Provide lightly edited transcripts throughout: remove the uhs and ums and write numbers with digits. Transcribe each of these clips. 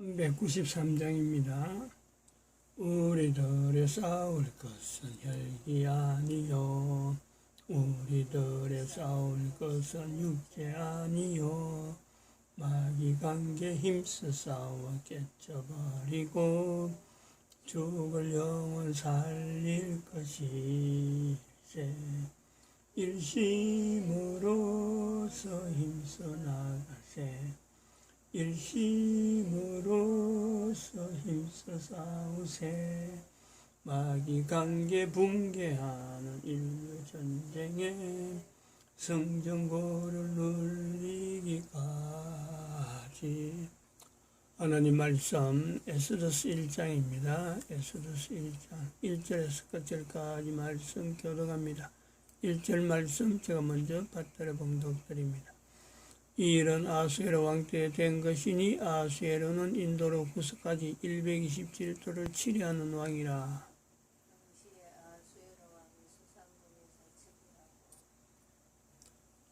393장입니다. 우리들의 싸울 것은 혈기 아니요 우리들의 싸울 것은 육체 아니요 마귀 관계 힘써 싸워 깨쳐버리고 죽을 영혼 살릴 것이세 일심으로서 힘써 나가세 일심으로서 힘써 싸우세 마귀 관계 붕괴하는 인류 전쟁에 성전고를 누리기까지. 하나님 말씀 에스더서 1장입니다. 에스더서 1장 1절에서 끝절까지 말씀 교독합니다. 1절 말씀 제가 먼저 받들어 봉독드립니다. 이 일은 아수에로 왕 때 된 것이니 아수에로는 인도로 구석까지 127도를 치리하는 왕이라.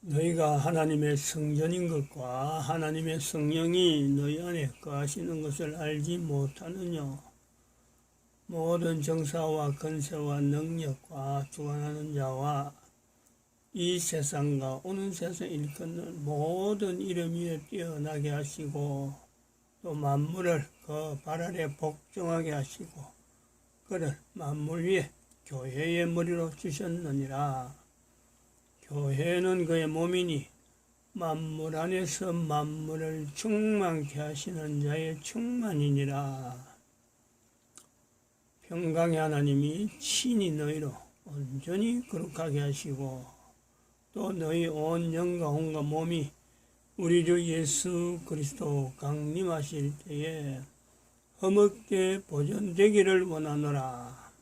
너희가 하나님의 성전인 것과 하나님의 성령이 너희 안에 거하시는 것을 알지 못하느냐. 모든 정사와 권세와 능력과 주관하는 자와 이 세상과 오는 세상 일컫는 모든 이름 위에 뛰어나게 하시고 또 만물을 그 발 아래 복종하게 하시고 그를 만물 위에 교회의 머리로 주셨느니라. 교회는 그의 몸이니 만물 안에서 만물을 충만케 하시는 자의 충만이니라. 평강의 하나님이 친히 너희로 온전히 거룩하게 하시고 또 너희 온 영과 혼과 몸이 우리 주 예수 그리스도 강림하실 때에 흠없게 보존되기를 원하노라.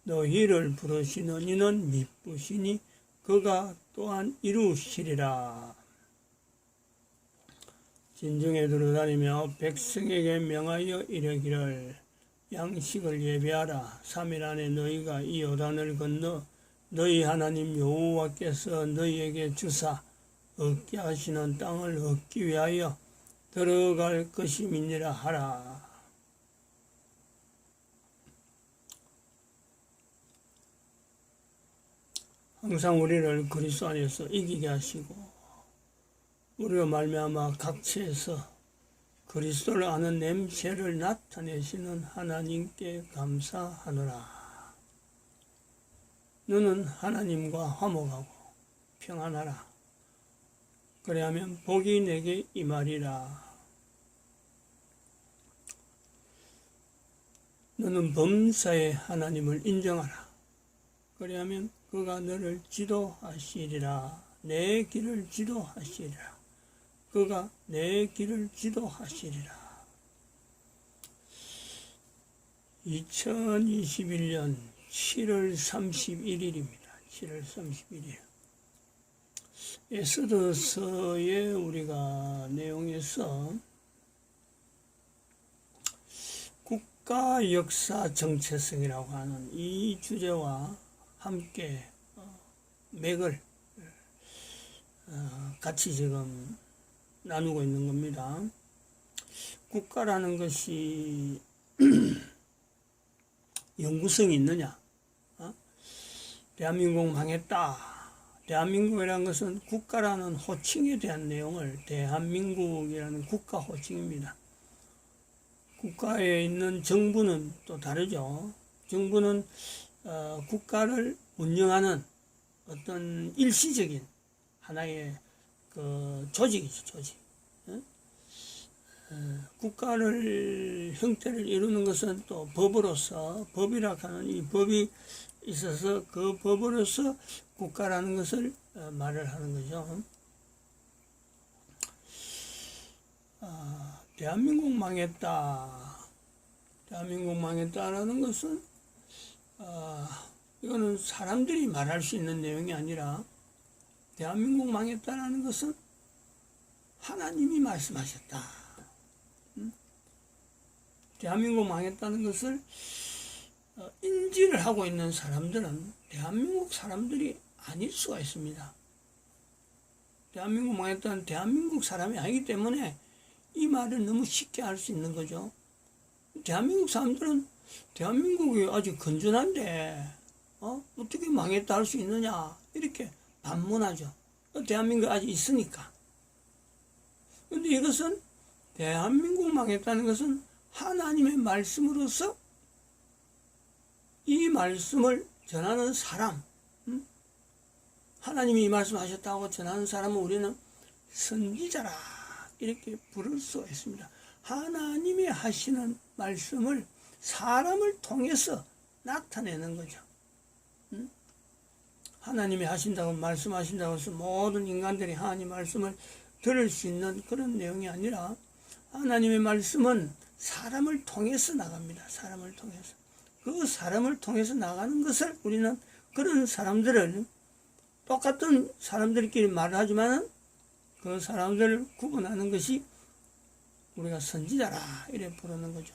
너희를 부르시는 이는 미쁘시니 그가 또한 이루시리라. 진중에 두루다니며 백성에게 명하여 이르기를 양식을 예비하라. 3일 안에 너희가 이 요단을 건너 너희 하나님 여호와께서 너희에게 주사 얻게 하시는 땅을 얻기 위하여 들어갈 것임이니라 하라. 항상 우리를 그리스도 안에서 이기게 하시고 우리로 말미암아 각처에서 그리스도를 아는 냄새를 나타내시는 하나님께 감사하노라. 너는 하나님과 화목하고 평안하라. 그래야면 복이 내게 임하리라. 너는 범사의 하나님을 인정하라. 그래야면 그가 너를 지도하시리라. 내 길을 지도하시리라. 그가 내 길을 지도하시리라. 2021년 7월 31일입니다. 7월 31일. 에스더서의 우리가 내용에서 국가 역사 정체성이라고 하는 이 주제와 함께 맥을 같이 지금 나누고 있는 겁니다. 국가라는 것이 영구성이 있느냐? 대한민국 망했다. 대한민국이라는 것은 국가라는 호칭에 대한 내용을 대한민국이라는 국가 호칭입니다. 국가에 있는 정부는 또 다르죠. 정부는 국가를 운영하는 어떤 일시적인 하나의 그 조직이죠, 조직. 국가를 형태를 이루는 것은 또 법으로서 법이라 하는 이 법이 있어서 그 법으로서 국가라는 것을 말을 하는 거죠. 대한민국 망했다. 대한민국 망했다라는 것은 이거는 사람들이 말할 수 있는 내용이 아니라 대한민국 망했다라는 것은 하나님이 말씀하셨다. 대한민국 망했다는 것을 인지를 하고 있는 사람들은 대한민국 사람들이 아닐 수가 있습니다. 대한민국 망했다는 대한민국 사람이 아니기 때문에 이 말을 너무 쉽게 할 수 있는 거죠. 대한민국 사람들은 대한민국이 아주 건전한데 어떻게 망했다 할 수 있느냐 이렇게 반문하죠. 대한민국이 아직 있으니까. 근데 이것은 대한민국 망했다는 것은 하나님의 말씀으로서 이 말씀을 전하는 사람, 하나님이 이 말씀하셨다고 전하는 사람은 우리는 선지자라 이렇게 부를 수가 있습니다. 하나님이 하시는 말씀을 사람을 통해서 나타내는 거죠. 하나님이 하신다고 말씀하신다고 해서 모든 인간들이 하나님 말씀을 들을 수 있는 그런 내용이 아니라 하나님의 말씀은 사람을 통해서 나갑니다. 사람을 통해서. 그 사람을 통해서 나가는 것을 우리는 그런 사람들을 똑같은 사람들끼리 말을 하지만 그 사람들을 구분하는 것이 우리가 선지자라 이렇게 부르는 거죠.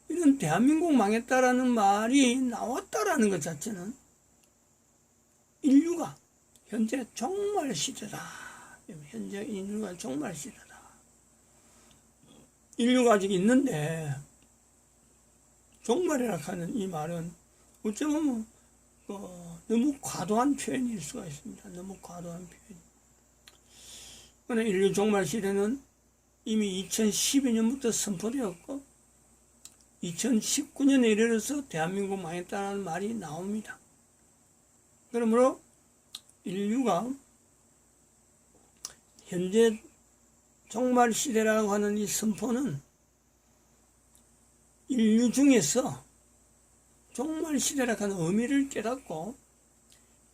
이런 대한민국 망했다라는 말이 나왔다라는 것 자체는 인류가 현재 종말 시대다. 현재 인류가 종말 시대다. 인류가 아직 있는데 종말이라 하는 이 말은 어쩌면 너무 과도한 표현일 수가 있습니다. 너무 과도한 표현. 그러나 인류 종말 시대는 이미 2012년부터 선포되었고 2019년에 이르러서 대한민국 망했다는 말이 나옵니다. 그러므로 인류가 현재 종말 시대라고 하는 이 선포는 인류 중에서 종말 시대라고 하는 의미를 깨닫고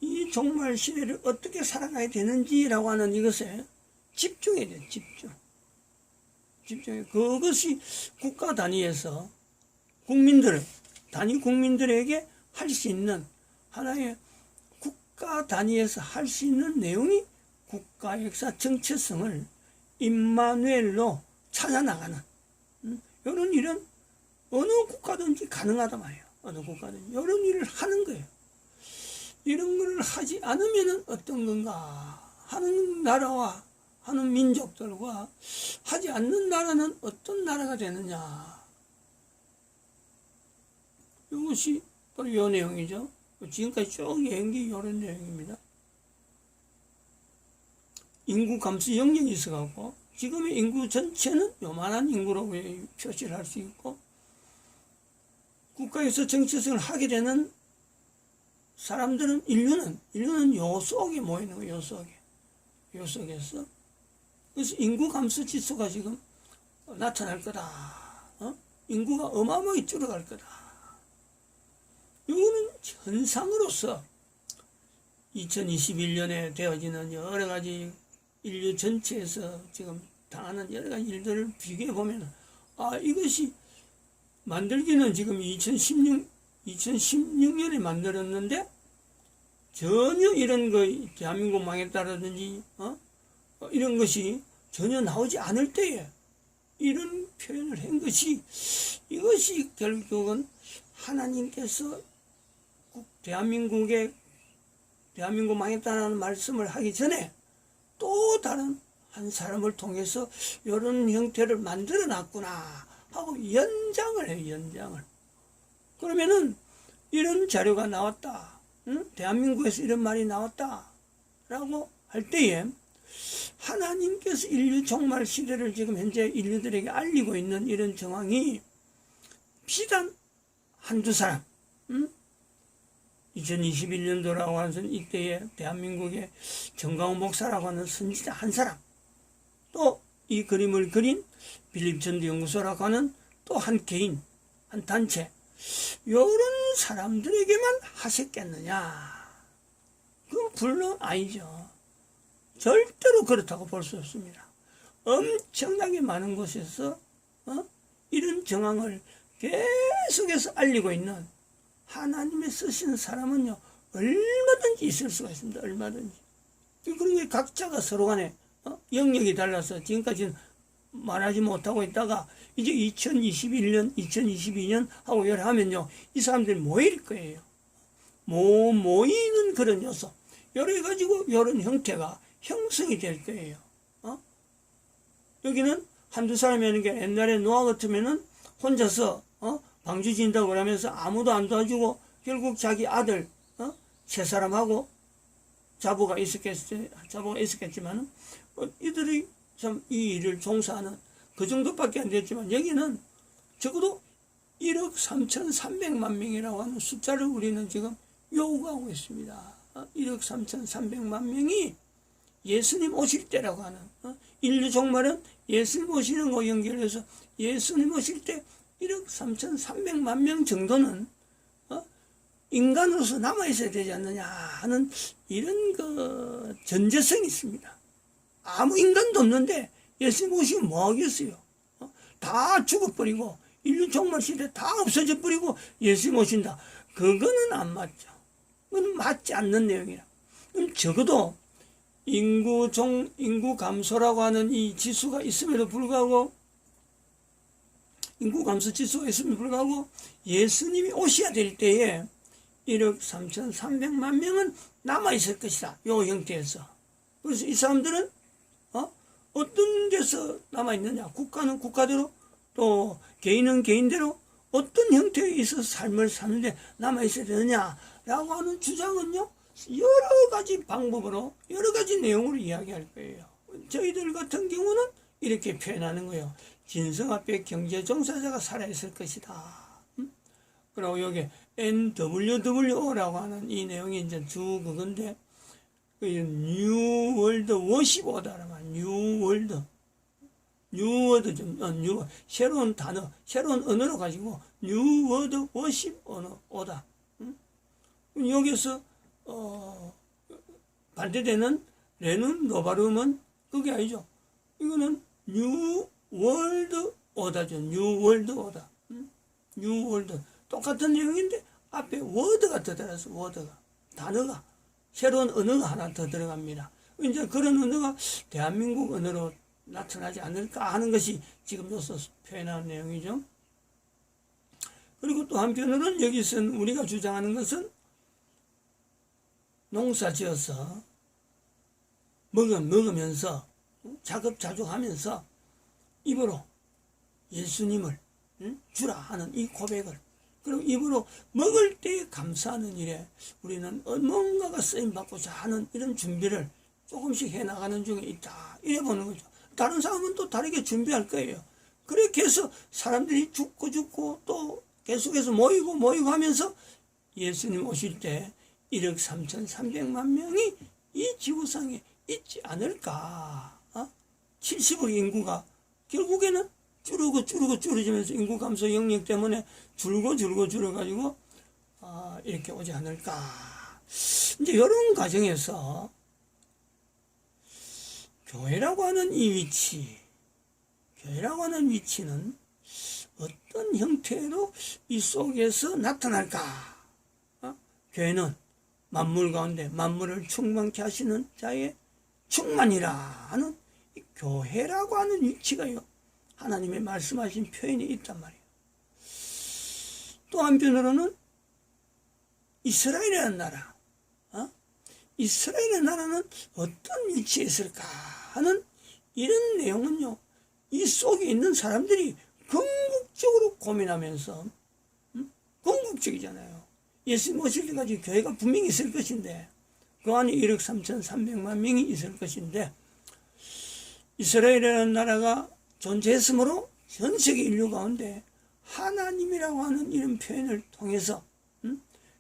이 종말 시대를 어떻게 살아가야 되는지라고 하는 이것에 집중해야 돼요. 집중해. 그것이 국가 단위에서 단위 국민들에게 할 수 있는 하나의 국가 단위에서 할 수 있는 내용이 국가 역사 정체성을 임마누엘로 찾아나가는 이런 일은 어느 국가든지 가능하단 말이에요. 어느 국가든지 이런 일을 하는 거예요. 이런 걸 하지 않으면 어떤 건가 하는 나라와 하는 민족들과 하지 않는 나라는 어떤 나라가 되느냐. 이것이 바로 이 내용이죠. 지금까지 쭉 연기 이런 내용입니다. 인구 감소 영역이 있어갖고 지금의 인구 전체는 요만한 인구로 표시를 할 수 있고 국가에서 정체성을 하게 되는 사람들은 인류는 요 속에 모이는 거예요. 요 속에서. 그래서 인구 감소 지수가 지금 나타날 거다. 인구가 어마어마하게 줄어갈 거다. 이거는 현상으로서 2021년에 되어지는 여러 가지 인류 전체에서 지금 당하는 여러 가지 일들을 비교해 보면 이것이 만들기는 지금 2016년에 만들었는데 전혀 이런 거 대한민국 망했다라든지 이런 것이 전혀 나오지 않을 때에 이런 표현을 한 것이 이것이 결국은 하나님께서 대한민국 망했다는 말씀을 하기 전에 또 다른 한 사람을 통해서 이런 형태를 만들어 놨구나 하고 연장을 해요. 연장을. 그러면은 이런 자료가 나왔다. 대한민국에서 이런 말이 나왔다 라고 할 때에 하나님께서 인류 종말 시대를 지금 현재 인류들에게 알리고 있는 이런 정황이 비단 한두 사람 2021년도라고 하는 이때에 대한민국의 정강훈 목사라고 하는 선지자 한 사람, 또 이 그림을 그린 빌립 전도 연구소라고 하는 또 한 개인, 한 단체, 이런 사람들에게만 하셨겠느냐? 그건 물론 아니죠. 절대로 그렇다고 볼 수 없습니다. 엄청나게 많은 곳에서 이런 정황을 계속해서 알리고 있는 하나님의 쓰시는 사람은요 얼마든지 있을 수가 있습니다. 얼마든지. 그런 게 각자가 서로 간에 영역이 달라서 지금까지는 말하지 못하고 있다가 이제 2021년, 2022년 하고 열하면요 이 사람들이 모일 거예요. 모이는 그런 요소, 여러 가지고 이런 형태가 형성이 될 거예요. 여기는 한두 사람이 하는 게 옛날에 노아 같으면은 혼자서 방주 지인다고 그러면서 아무도 안 도와주고 결국 자기 아들 세 사람하고 자부가 있었겠지만 이들이 참 이 일을 종사하는 그 정도밖에 안 됐지만 여기는 적어도 1억 3,300만 명이라고 하는 숫자를 우리는 지금 요구하고 있습니다. 1억 3,300만 명이 예수님 오실 때라고 하는 인류 종말은 예수님 오시는 거 연결해서 예수님 오실 때 1억 3,300만 명 정도는 인간으로서 남아있어야 되지 않느냐 하는 이런 그 전제성이 있습니다. 아무 인간도 없는데 예수님 오시면 뭐 하겠어요? 다 죽어버리고 인류 종말 시대 다 없어져 버리고 예수님 오신다. 그거는 안 맞죠. 그건 맞지 않는 내용이라. 그럼 적어도 인구 감소라고 하는 이 지수가 있음에도 불구하고 인구 감소 지수가 있음에도 불구하고 예수님이 오셔야 될 때에 1억 3,300만 명은 남아있을 것이다. 요 형태에서. 그래서 이 사람들은 어떤 데서 남아있느냐. 국가는 국가대로 또 개인은 개인대로 어떤 형태에 있어서 삶을 사는데 남아있어야 되느냐라고 하는 주장은요. 여러 가지 방법으로 여러 가지 내용으로 이야기할 거예요. 저희들 같은 경우는 이렇게 표현하는 거예요. 진성 앞에 경제 종사자가 살아있을 것이다. 그리고 여기 NWWO라고 하는 이 내용이 이제 주 그건데 뉴 월드 워십 오다라고 뉴 월드 새로운 단어 새로운 언어로 가지고 뉴 월드 워십 오다. 여기서 반대되는 레는 노바름은 그게 아니죠. 이거는 뉴 월드 오다죠. 뉴 월드 오다. 뉴 월드 똑같은 내용인데 앞에 워드가 더 들어서 워드가 단어가 새로운 언어가 하나 더 들어갑니다. 이제 그런 언어가 대한민국 언어로 나타나지 않을까 하는 것이 지금 여기서 표현하는 내용이죠. 그리고 또 한편으로는 여기서 우리가 주장하는 것은 농사 지어서 먹으면서 자급자족하면서 입으로 예수님을 주라 하는 이 고백을 그리고 입으로 먹을 때 감사하는 일에 우리는 뭔가가 쓰임받고자 하는 이런 준비를 조금씩 해나가는 중에 있다. 이래 보는 거죠. 다른 사람은 또 다르게 준비할 거예요. 그렇게 해서 사람들이 죽고 또 계속해서 모이고 하면서 예수님 오실 때 1억 3,300만 명이 이 지구상에 있지 않을까. 70억 인구가 결국에는 줄어지면서 인구 감소 영역 때문에 줄어가지고 이렇게 오지 않을까. 이제 이런 과정에서 교회라고 하는 이 위치는 어떤 형태로 이 속에서 나타날까. 교회는 만물 가운데 만물을 충만케 하시는 자의 충만이라 하는 이 교회라고 하는 위치가요. 하나님의 말씀하신 표현이 있단 말이에요. 또 한편으로는 이스라엘이라는 나라, 이스라엘의 나라는 어떤 위치에 있을까 하는 이런 내용은요. 이 속에 있는 사람들이 궁극적으로 고민하면서 궁극적이잖아요. 예수님 오실 때까지 교회가 분명히 있을 것인데 그 안에 1억 3,300만 명이 있을 것인데 이스라엘이라는 나라가 존재했으므로 전 세계 인류 가운데 하나님이라고 하는 이런 표현을 통해서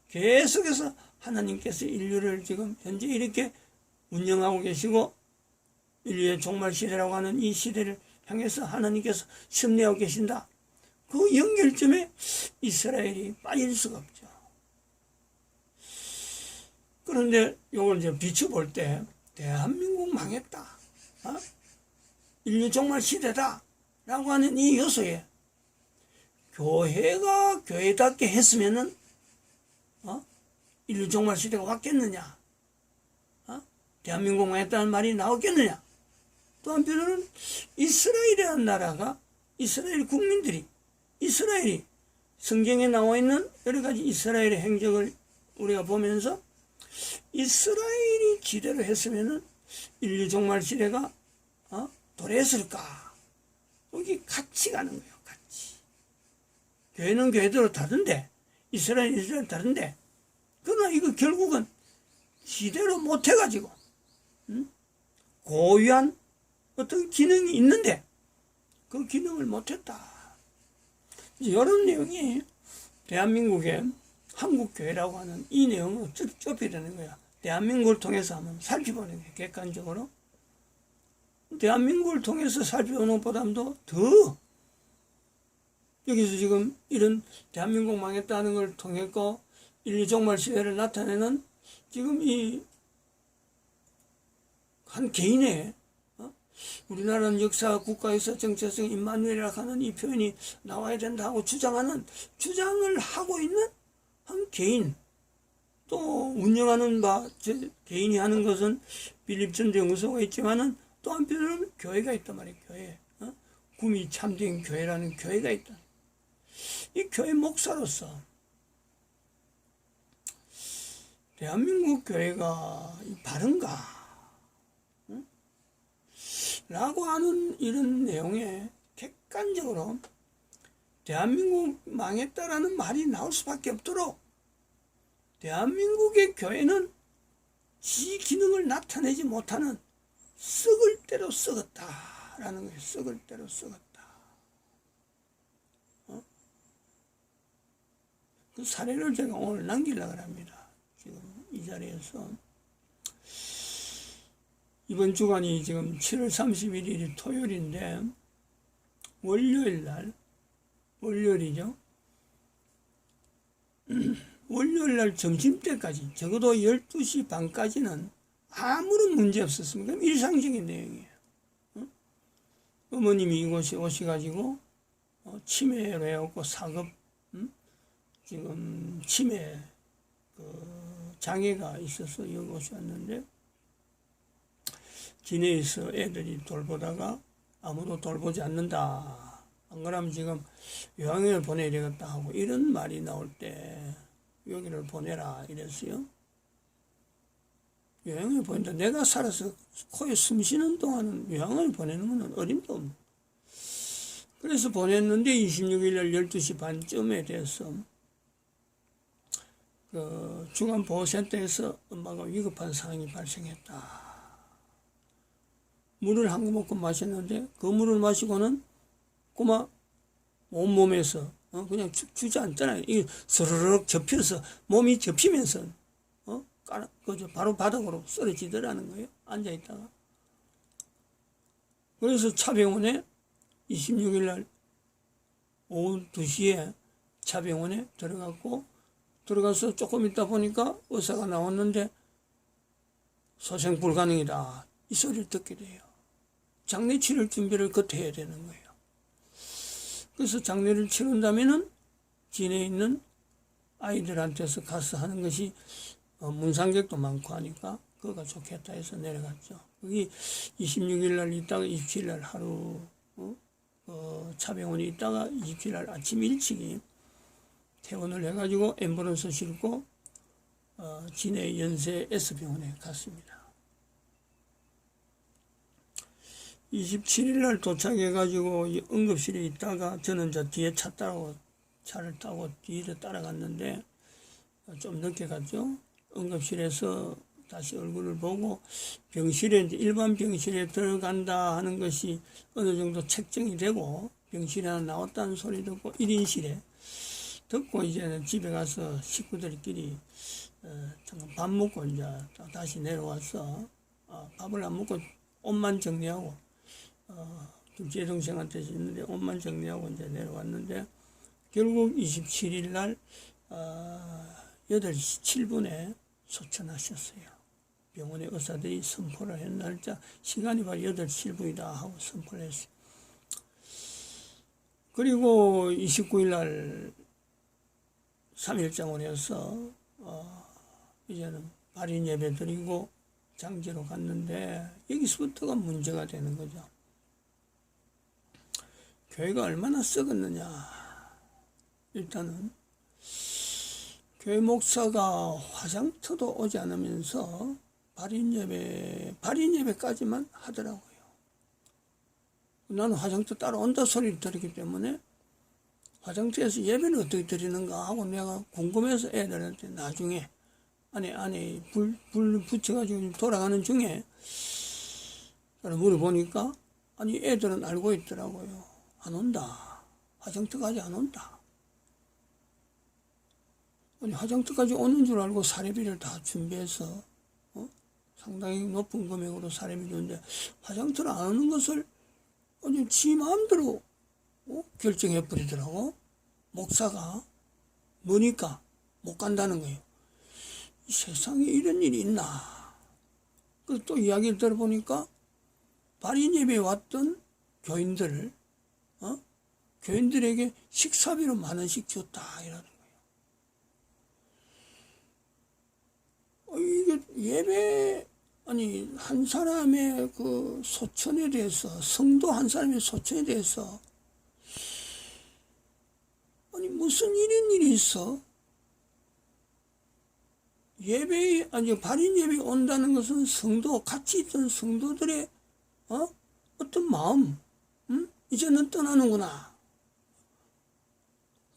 계속해서 하나님께서 인류를 지금 현재 이렇게 운영하고 계시고 인류의 종말 시대라고 하는 이 시대를 향해서 하나님께서 섭리하고 계신다. 그 연결점에 이스라엘이 빠질 수가 없죠. 그런데 이걸 이제 비춰볼 때 대한민국 망했다. 인류 종말 시대다. 라고 하는 이 요소에 교회가 교회답게 했으면은 인류 종말 시대가 왔겠느냐? 대한민국 망했다는 말이 나왔겠느냐? 또 한편으로는 이스라엘이라는 나라가 이스라엘 국민들이 이스라엘이 성경에 나와 있는 여러 가지 이스라엘의 행적을 우리가 보면서 이스라엘이 지대로 했으면은 인류 종말 시대가 도래했을까 여기 같이 가는 거예요. 같이. 교회는 교회대로 다른데, 이스라엘은 이스라엘 다른데, 그러나 이거 결국은 지대로 못해가지고 고유한 어떤 기능이 있는데 그 기능을 못했다. 이런 내용이 대한민국의 한국교회라고 하는 이 내용을 좁히려는 거야. 대한민국을 통해서 한번 살펴보는 게 객관적으로. 대한민국을 통해서 살펴보는 것보다도 더 여기서 지금 이런 대한민국 망했다는 걸 통해서 인류종말 시대를 나타내는 지금 이 한 개인의 우리나라는 역사 국가에서 정체성 임마누엘이라고 하는 이 표현이 나와야 된다고 주장을 하고 있는 한 개인, 또 운영하는 개인이 하는 것은 빌립전도연구소가 있지만은 또 한편으로는 교회가 있단 말이에요. 교회. 구미 참된 교회라는 교회가 있다. 이 교회 목사로서 대한민국 교회가 바른가? 라고 하는 이런 내용에 객관적으로 대한민국 망했다라는 말이 나올 수밖에 없도록 대한민국의 교회는 지 기능을 나타내지 못하는 썩을 대로 썩었다라는 거예요. 썩을 대로 썩었다. 그 사례를 제가 오늘 남기려고 합니다. 지금 이 자리에서. 이번 주간이 지금 7월 31일이 토요일인데 월요일이죠. 월요일날 점심때까지 적어도 12시 반까지는 아무런 문제 없었습니다. 일상적인 내용이에요. 어머님이 이곳에 오셔가지고 치매로 해갖고 사급 지금 치매 장애가 있어서 여기 오셨는데 기내에서 애들이 돌보다가 아무도 돌보지 않는다. 안 그러면 지금 요양원을 보내야 되겠다 하고 이런 말이 나올 때 여기를 보내라 이랬어요. 요양원을 보낸다. 내가 살아서 코에 숨 쉬는 동안은 요양원을 보내는 건 어림도 없는. 그래서 보냈는데 26일 날 12시 반쯤에 돼서 그 중간보호센터에서 엄마가 위급한 상황이 발생했다. 물을 한 모금 마셨는데 그 물을 마시고는 꼬마 온몸에서 그냥 주저앉잖아요. 이게 스르륵 접혀서 몸이 접히면서 바로 바닥으로 쓰러지더라는 거예요. 앉아있다가. 그래서 차병원에 26일 날 오후 2시에 차병원에 들어가서 조금 있다 보니까 의사가 나왔는데 소생 불가능이다. 이 소리를 듣게 돼요. 장례 치를 준비를 그때 해야 되는 거예요. 그래서 장례를 치른다면은 진에 있는 아이들한테서 가서 하는 것이 문상객도 많고 하니까 그거가 좋겠다 해서 내려갔죠. 거기 26일 날 있다가 27일 날 하루 차병원에 있다가 27일 날 아침 일찍이 퇴원을 해가지고 앰뷸런스 싣고 진해 연세 S병원에 갔습니다. 27일 날 도착해가지고 응급실에 있다가 저는 저 뒤에 차를 타고 뒤를 따라갔는데 좀 늦게 갔죠. 응급실에서 다시 얼굴을 보고 병실에 이제 일반 병실에 들어간다 하는 것이 어느 정도 책정이 되고 병실에 하나 나왔다는 소리 듣고 1인실에 듣고 이제는 집에 가서 식구들끼리 잠깐 밥 먹고 이제 다시 내려와서 밥을 안 먹고 옷만 정리하고 둘째 동생한테 있는데 옷만 정리하고 이제 내려왔는데 결국 27일 날 8시 7분에 소천하셨어요. 병원의 의사들이 선포를 한 날짜 시간이 바로 8시 7분이다 하고 선포를 했어요. 그리고 29일 날 3일장원에서 이제는 발인 예배 드리고 장지로 갔는데 여기서부터가 문제가 되는 거죠. 교회가 얼마나 썩었느냐. 일단은 교회 목사가 화장터도 오지 않으면서 발인 예배까지만 하더라고요. 나는 화장터 따라온다 소리를 들었기 때문에 화장터에서 예배는 어떻게 드리는가 하고 내가 궁금해서 애들한테 나중에 안에 불 붙여가지고 돌아가는 중에 물어보니까 아니 애들은 알고 있더라고요. 안 온다. 화장터까지 안 온다. 아니 화장터까지 오는 줄 알고 사례비를 다 준비해서 상당히 높은 금액으로 사례비 주는데 화장터를 안 오는 것을 아니 지 마음대로 결정해 버리더라고. 목사가 뭐니까 못 간다는 거예요. 이 세상에 이런 일이 있나. 그래서 또 이야기를 들어보니까 발인 예배에 왔던 교인들을 교인들에게 식사비로 10,000원씩 줬다 이러는 거예요. 이게 예배 아니 한 사람의 그 소천에 대해서 성도 한 사람의 소천에 대해서 아니 무슨 이런 일이 있어? 예배에 아니 발인 예배에 온다는 것은 성도 같이 있던 성도들의 어떤 마음, 이제는 떠나는구나.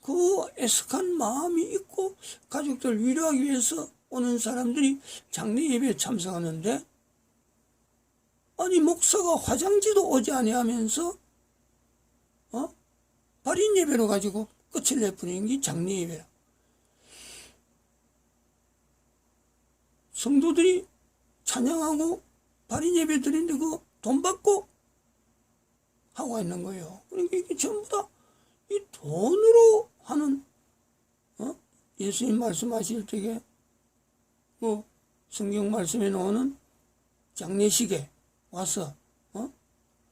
그 애석한 마음이 있고 가족들 위로하기 위해서 오는 사람들이 장례 예배에 참석하는데 아니 목사가 화장지도 오지 아니하면서 발인 예배로 가지고 끝을 내버리는 게 장례 예배라. 성도들이 찬양하고 발인 예배 드리는데 그 돈 받고 하고 있는 거예요. 그러니까 이게 전부 다 이 돈으로 하는 예수님 말씀하실 때에 그 성경 말씀에 나오는 장례식에 와서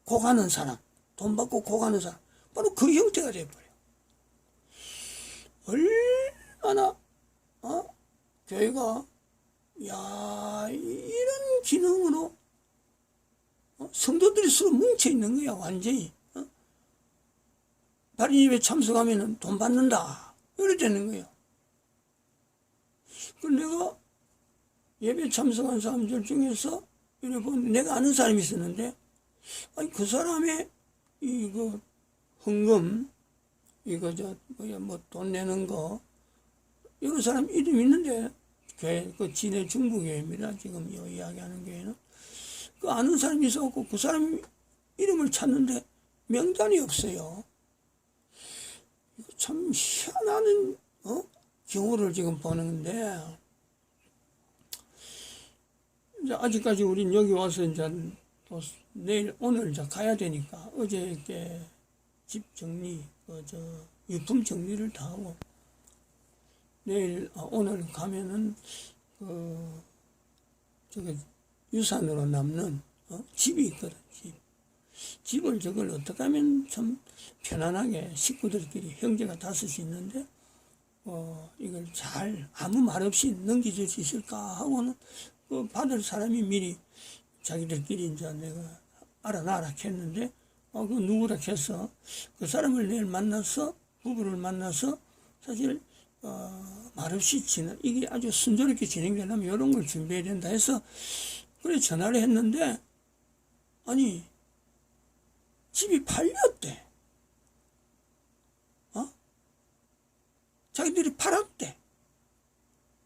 고가는 사람, 돈 받고 고가는 사람, 바로 그 형태가 돼버려요. 얼마나 교회가 이런 기능으로 성도들이 서로 뭉쳐 있는 거야. 완전히 발인 예배 참석하면 돈 받는다 이래 되는 거예요. 그 내가 예배 참석한 사람들 중에서 이래 보면 내가 아는 사람이 있었는데 아니 그 사람의 이거 헌금 이거 뭐 돈 내는 거 이런 사람 이름 있는데 교회 그 진해 중부교회입니다. 지금 이 이야기하는 교회는 그 아는 사람이 있었고 그 사람 이름을 찾는데 명단이 없어요. 이거 참 희한한 경우를 지금 보는데 이제 아직까지 우린 여기 와서 이제 또 내일 오늘 이제 가야 되니까 어제 이렇게 집 정리 유품 정리를 다 하고 내일 오늘 가면은 유산으로 남는 집이 있거든. 집을 저걸 어떻게 하면 참 편안하게 식구들끼리 형제가 5이 있는데 이걸 잘 아무 말 없이 넘겨줄 수 있을까 하고는 받을 사람이 미리 자기들끼리 이제 내가 알아놔라 했는데 그 누구라 해서 그 사람을 내일 만나서 부부를 만나서 사실 말없이 이게 아주 순조롭게 진행되려면 이런 걸 준비해야 된다 해서 그래 전화를 했는데 아니 집이 팔렸대. 자기들이 팔았대.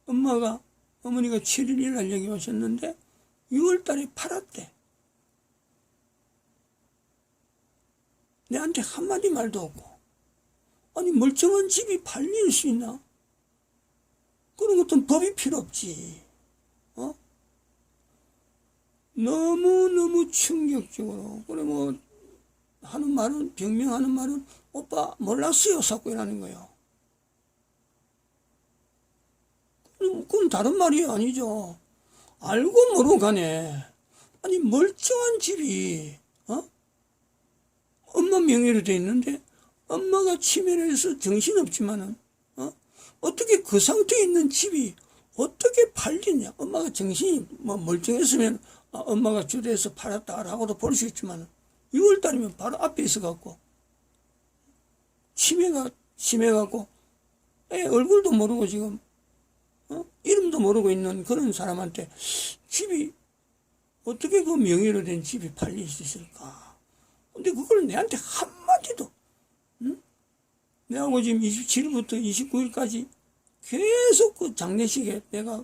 어머니가 7일 날 여기 오셨는데 6월 달에 팔았대. 내한테 한마디 말도 없고. 아니 멀쩡한 집이 팔릴 수 있나? 그런 것은 법이 필요 없지. 너무너무 충격적으로. 그래 하는 말은 병명하는 말은 오빠 몰랐어요 자꾸 이러는 거예요. 그건 다른 말이 아니죠. 알고 모르고 가네. 아니 멀쩡한 집이 엄마 명의로 돼 있는데 엄마가 치매를 해서 정신없지만은 어떻게 그 상태에 있는 집이 어떻게 팔리냐. 엄마가 정신이 멀쩡했으면 엄마가 주도해서 팔았다라고도 볼 수 있지만 6월달이면 바로 앞에 있어갖고 치매가 심해갖고 얼굴도 모르고 지금 이름도 모르고 있는 그런 사람한테 집이 어떻게 그 명의로 된 집이 팔릴 수 있을까. 근데 그걸 내한테 한마디도, 응? 내하고 지금 27일부터 29일까지 계속 그 장례식에 내가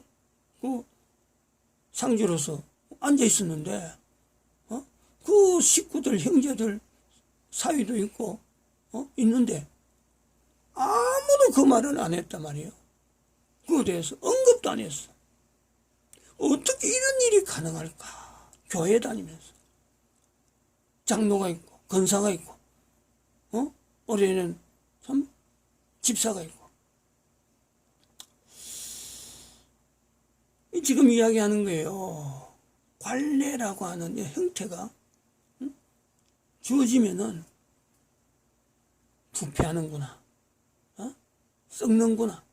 그 상주로서 앉아 있었는데, 그 식구들, 형제들 사위도 있고, 있는데, 아무도 그 말을 안 했단 말이에요. 그거에 대해서 언급도 안 했어. 어떻게 이런 일이 가능할까? 교회 다니면서. 장로가 있고, 권사가 있고, 올해는 참 집사가 있고. 지금 이야기하는 거예요. 관례라고 하는 형태가 주어지면은 부패하는구나, 썩는구나.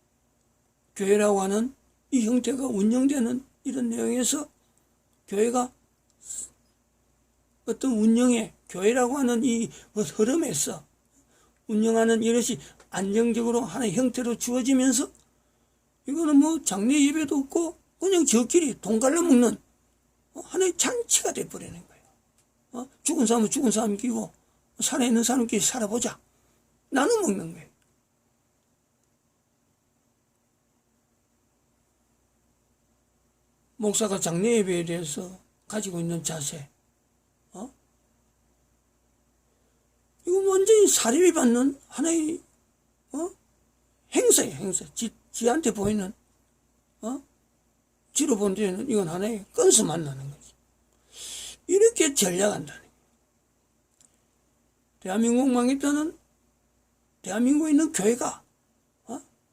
교회라고 하는 이 형태가 운영되는 이런 내용에서 교회가 어떤 운영에, 교회라고 하는 이 흐름에서 운영하는 이것이 안정적으로 하나의 형태로 주어지면서 이거는 뭐 장례 예배도 없고 그냥 저끼리 돈 갈라 먹는 하나의 잔치가 돼버리는 거예요. 죽은 사람은 죽은 사람 끼고 살아있는 사람끼리 살아보자. 나눠 먹는 거예요. 목사가 장례 예배에 대해서 가지고 있는 자세, 이거 완전히 사례비 받는 하나의 행사예요. 행사. 지한테 보이는 지로 본 데는 이건 하나의 건수 만나는 거지. 이렇게 전략한다는 거예요. 대한민국 망했다는 대한민국에 있는 교회가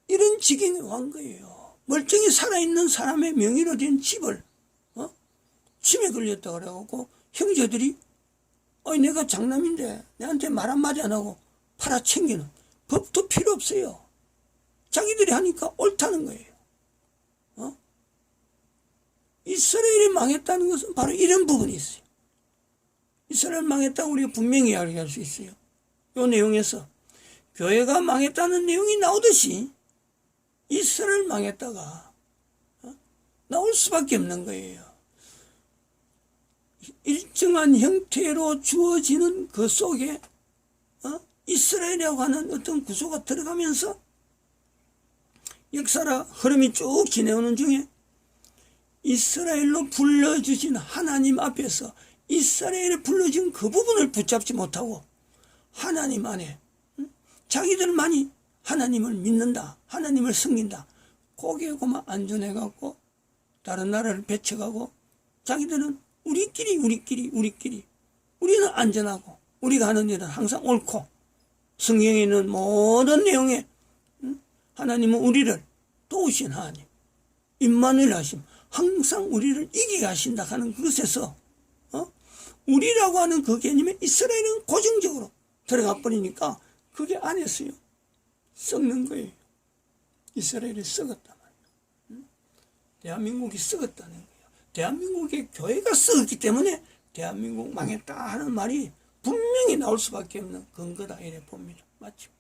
이런 지경에 온 거예요. 멀쩡히 살아있는 사람의 명의로 된 집을 침에 걸렸다 그래갖고 형제들이 내가 장남인데 내한테 말 한마디 안 하고 팔아챙기는 법도 필요 없어요. 자기들이 하니까 옳다는 거예요. 이스라엘이 망했다는 것은 바로 이런 부분이 있어요. 이스라엘 망했다고 우리가 분명히 이야기할 수 있어요. 이 내용에서 교회가 망했다는 내용이 나오듯이 이스라엘 망했다가 나올 수밖에 없는 거예요. 일정한 형태로 주어지는 그 속에 이스라엘이라고 하는 어떤 구조가 들어가면서 역사라 흐름이 쭉 지내오는 중에 이스라엘로 불러주신 하나님 앞에서 이스라엘에 불러준 그 부분을 붙잡지 못하고 하나님 안에 자기들만이 하나님을 믿는다, 하나님을 섬긴다, 고개고만 안전해갖고 다른 나라를 배쳐가고 자기들은 우리끼리 우리는 안전하고 우리가 하는 일은 항상 옳고 성경에 있는 모든 내용에 하나님은 우리를 도우신 하나님, 임마누엘 하심, 항상 우리를 이기게 하신다 하는 그것에서 우리라고 하는 그 개념에 이스라엘은 고정적으로 들어가 버리니까 그게 안에서요 썩는 거예요. 이스라엘이 썩었단 말이에요. 대한민국이 썩었다는 거예요. 대한민국의 교회가 썩었기 때문에 대한민국 망했다 하는 말이 분명히 나올 수밖에 없는 근거다 이래 봅니다. 맞죠?